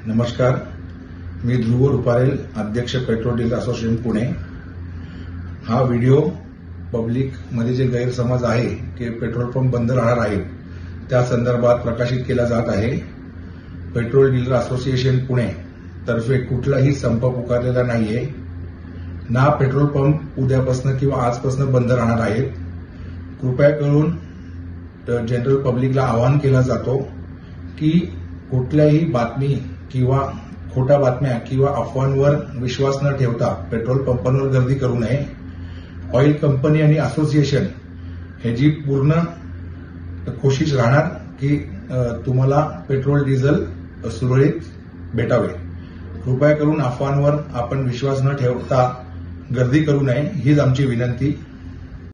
नमस्कार, मी ध्रुव रुपारेल, अध्यक्ष petrol dealer association Pune. हा व्हिडिओ पब्लिक मध्ये जे गैरसमज आहे की पेट्रोल पंप बंद राहणार आहेत त्या संदर्भात प्रकाशित केला जात आहे। पेट्रोल डीलर असोसिएशन पुणे तर्फे कुठलाही संप पुकारलेला नाहीये ना। पेट्रोल पंप उद्यापासून किंवा आजपासून बंद राहणार आहेत। कृपया करून जनरल पब्लिकला आवाहन केला जातो की कुठल्याही बातमी किंवा खोट्या बातम्या किंवा अफवांवर विश्वास न ठेवता पेट्रोल पंपांवर गर्दी करू नये। ऑइल कंपनी आणि असोसिएशन ह्याची पूर्ण कोशिश राहणार की तुम्हाला पेट्रोल डिझेल सुरळीत भेटावे। कृपया करून अफवांवर आपण विश्वास न ठेवता गर्दी करू नये हीच आमची विनंती।